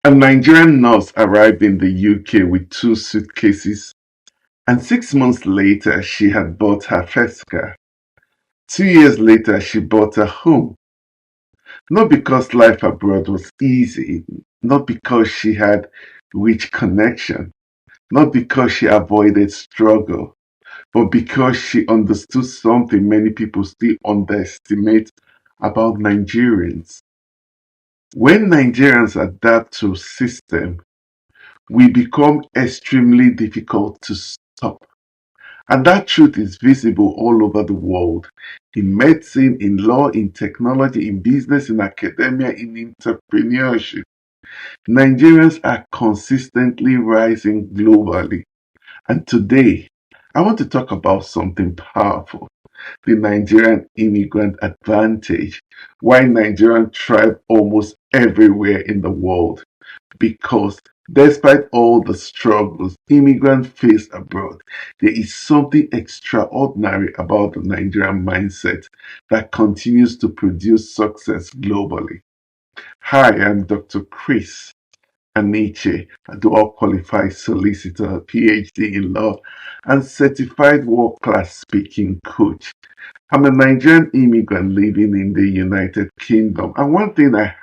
A Nigerian nurse arrived in the UK with 2 suitcases, and 6 months later, she had bought her first car. 2 years later, she bought a home. Not because life abroad was easy, not because she had rich connection, not because she avoided struggle, but because she understood something many people still underestimate about Nigerians. When Nigerians adapt to a system, we become extremely difficult to stop. And that truth is visible all over the world, in medicine, in law, in technology, in business, in academia, in entrepreneurship. Nigerians are consistently rising globally. And today, I want to talk about something powerful: the Nigerian immigrant advantage. Why Nigerians thrive almost everywhere in the world. Because despite all the struggles immigrants face abroad, there is something extraordinary about the Nigerian mindset that continues to produce success globally. Hi, I'm Dr. Chris Aniche, a dual qualified solicitor, PhD in law, and certified world-class speaking coach. I'm a Nigerian immigrant living in the United Kingdom, and one thing I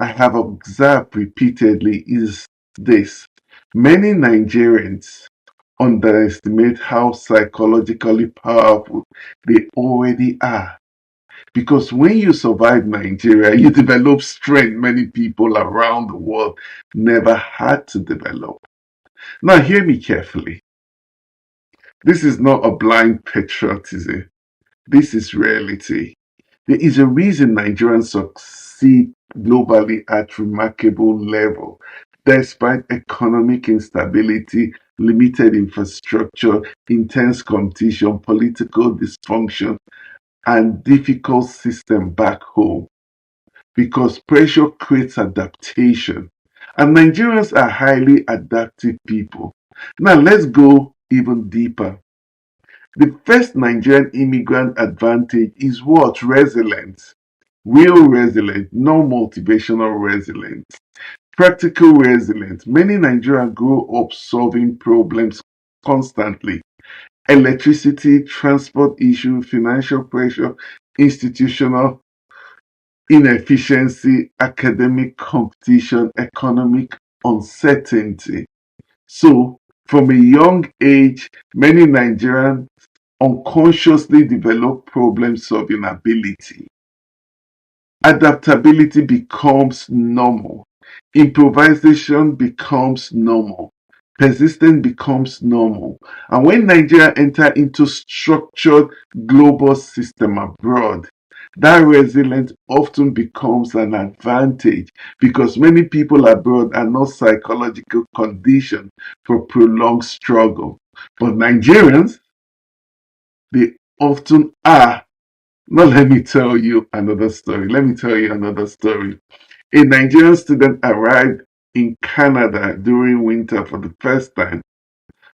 have observed repeatedly is this: many Nigerians underestimate how psychologically powerful they already are. Because when you survive Nigeria, you develop strength many people around the world never had to develop. Now, hear me carefully. This is not a blind patriotism. This is reality. There is a reason Nigerians succeed globally at remarkable level, despite economic instability, limited infrastructure, intense competition, political dysfunction, and difficult system back home. Because pressure creates adaptation, and Nigerians are highly adaptive people. Now let's go even deeper. The first Nigerian immigrant advantage is what? Resilience. Real resilience, no motivational resilience. Practical resilience. Many Nigerians grow up solving problems constantly: electricity, transport issue, financial pressure, institutional inefficiency, academic competition, economic uncertainty. So, from a young age, many Nigerians unconsciously develop problem solving ability. Adaptability becomes normal. Improvisation becomes normal. Persistence becomes normal. And when Nigeria enter into structured global system abroad, that resilience often becomes an advantage because many people abroad are not psychological conditioned for prolonged struggle. But Nigerians, they often are. Now, let me tell you another story. Let me tell you another story. A Nigerian student arrived in Canada during winter for the first time.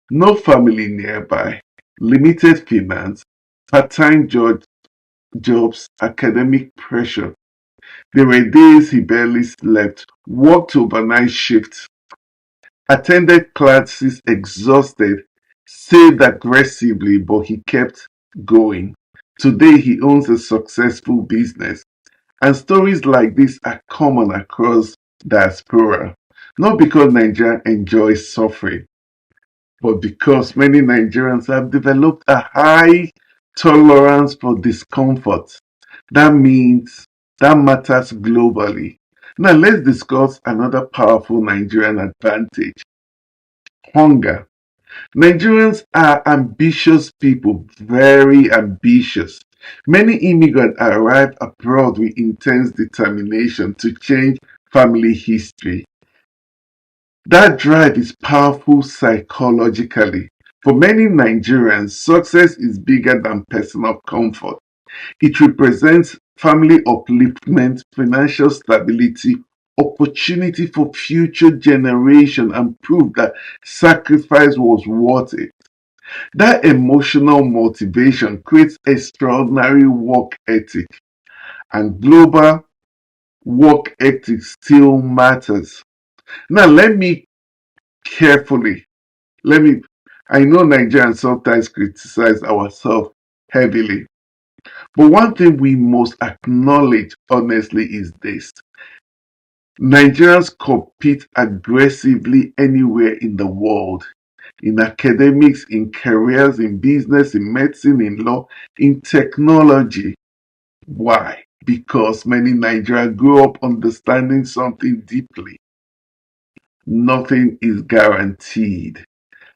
No family nearby, limited finance, part-time jobs, academic pressure. There were days he barely slept, worked overnight shifts, attended classes exhausted, saved aggressively, but he kept going. Today he owns a successful business. And stories like this are common across diaspora, not because Nigeria enjoys suffering, but because many Nigerians have developed a high tolerance for discomfort. That means that matters globally. Now let's discuss another powerful Nigerian advantage: hunger. Nigerians are ambitious people, very ambitious. Many immigrants arrive abroad with intense determination to change family history. That drive is powerful psychologically. For many Nigerians, success is bigger than personal comfort. It represents family upliftment, financial stability, opportunity for future generation, and proof that sacrifice was worth it. That emotional motivation creates extraordinary work ethic and global work ethic still matters. Now, carefully, let me, I know Nigerians sometimes criticize ourselves heavily, but one thing we must acknowledge honestly is this. Nigerians compete aggressively anywhere in the world. In academics, in careers, in business, in medicine, in law, in technology. Why? Because many Nigerians grew up understanding something deeply. Nothing is guaranteed.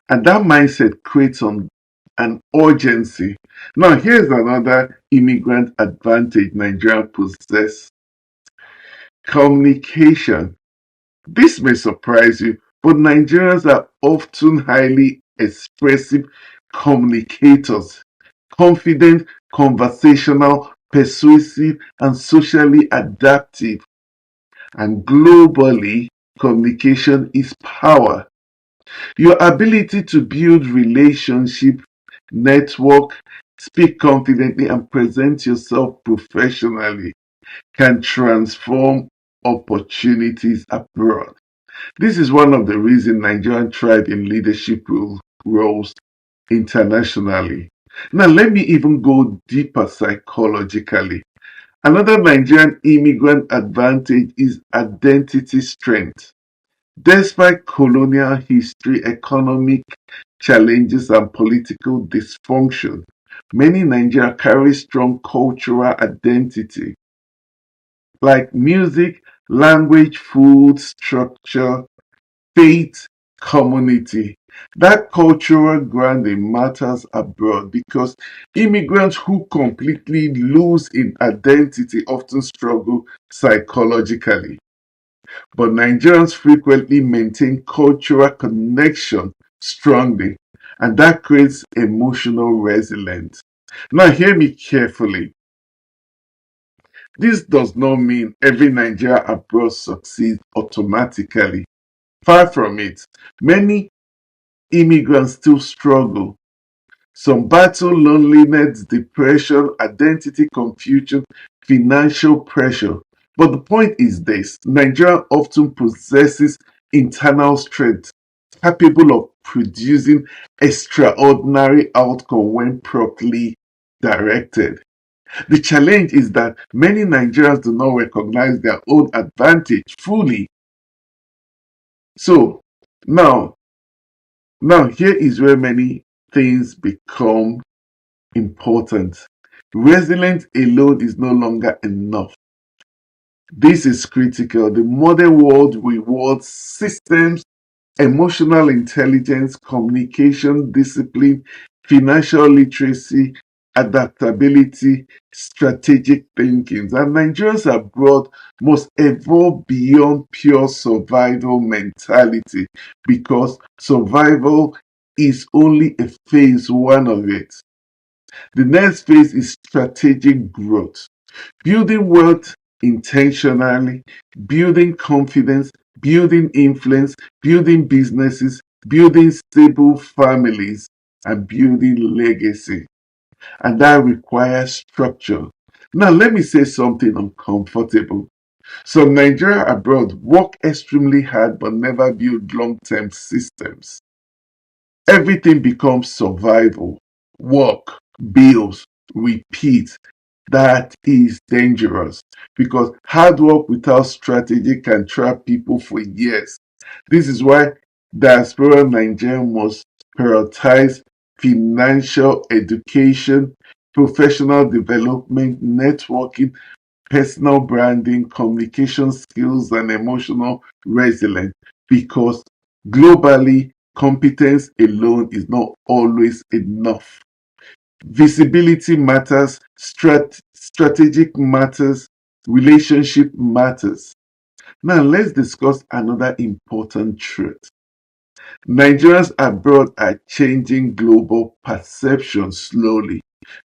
And that mindset creates an urgency. Now, here's another immigrant advantage Nigerians possess: communication. This may surprise you, but Nigerians are often highly expressive communicators, confident, conversational, persuasive, and socially adaptive. And globally, communication is power. Your ability to build relationship, network, speak confidently, and present yourself professionally can transform opportunities abroad. This is one of the reasons Nigerians thrive in leadership roles internationally. Now, let me even go deeper psychologically. Another Nigerian immigrant advantage is identity strength. Despite colonial history, economic challenges, and political dysfunction, many Nigerians carry strong cultural identity like music, language, food, structure, faith, community. That cultural grounding matters abroad because immigrants who completely lose in identity often struggle psychologically. But Nigerians frequently maintain cultural connection strongly, and that creates emotional resilience. Now, hear me carefully. This does not mean every Nigerian abroad succeeds automatically. Far from it. Many immigrants still struggle. Some battle loneliness, depression, identity confusion, financial pressure. But the point is this: Nigeria often possesses internal strength capable of producing extraordinary outcome when properly directed. The challenge is that many Nigerians do not recognize their own advantage fully. So now, now here is where many things become important. Resilience alone is no longer enough. This is critical. The modern world rewards systems, emotional intelligence, communication, discipline, financial literacy, adaptability, strategic thinking. And Nigerians abroad must evolve beyond pure survival mentality because survival is only a phase one of it. The next phase is strategic growth, building wealth intentionally, building confidence, building influence, building businesses, building stable families, and building legacy. And that requires structure. Now, let me say something uncomfortable. Some Nigeria abroad work extremely hard but never build long term systems. Everything becomes survival, work, bills, repeat. That is dangerous because hard work without strategy can trap people for years. This is why Diaspora Nigerian must prioritize financial education, professional development, networking, personal branding, communication skills, and emotional resilience because globally, competence alone is not always enough. Visibility matters, strategic matters, relationship matters. Now, let's discuss another important truth. Nigerians abroad are changing global perception slowly.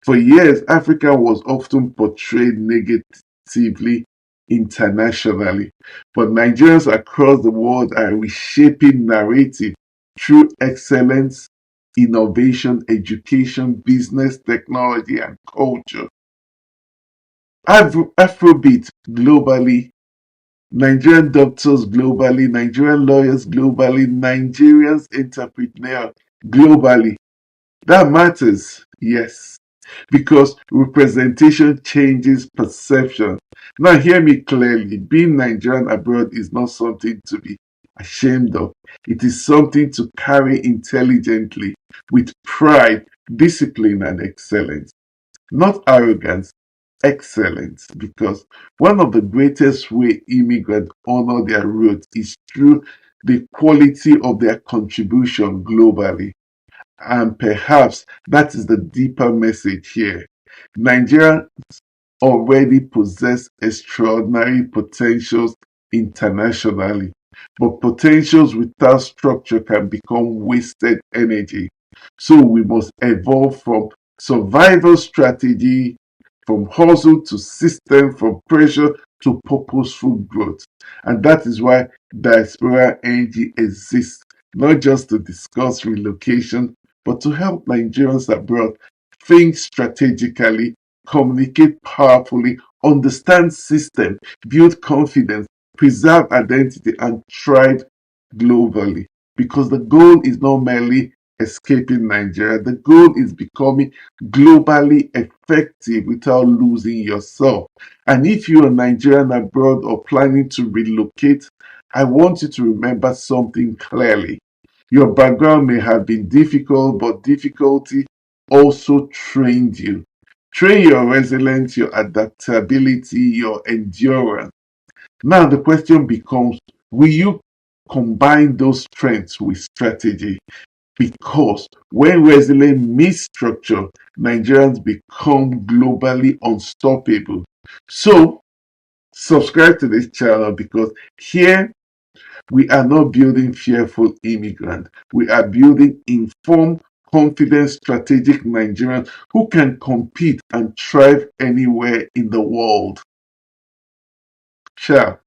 For years, Africa was often portrayed negatively internationally, but Nigerians across the world are reshaping narrative through excellence, innovation, education, business, technology, and culture. Afrobeat globally Nigerian doctors globally, Nigerian lawyers globally, Nigerians entrepreneurs globally. That matters, yes, because representation changes perception. Now, hear me clearly. Being Nigerian abroad is not something to be ashamed of. It is something to carry intelligently with pride, discipline, and excellence. Not arrogance, excellence. Because one of the greatest way immigrants honor their roots is through the quality of their contribution globally. And perhaps that is the deeper message here. Nigeria already possess extraordinary potentials internationally, but potentials without structure can become wasted energy. So we must evolve from survival strategy, from hustle to system, from pressure to purposeful growth. And that is why Diaspora Energy exists, not just to discuss relocation, but to help Nigerians abroad think strategically, communicate powerfully, understand system, build confidence, preserve identity, and thrive globally. Because the goal is not merely escaping Nigeria, the goal is becoming globally effective without losing yourself. And if you are Nigerian abroad or planning to relocate, I want you to remember something clearly. Your background may have been difficult, but difficulty also trained you. Train your resilience, your adaptability, your endurance. Now the question becomes, will you combine those strengths with strategy? Because when resilience meets structure, Nigerians become globally unstoppable. So subscribe to this channel because here we are not building fearful immigrants. We are building informed, confident, strategic Nigerians who can compete and thrive anywhere in the world. Ciao.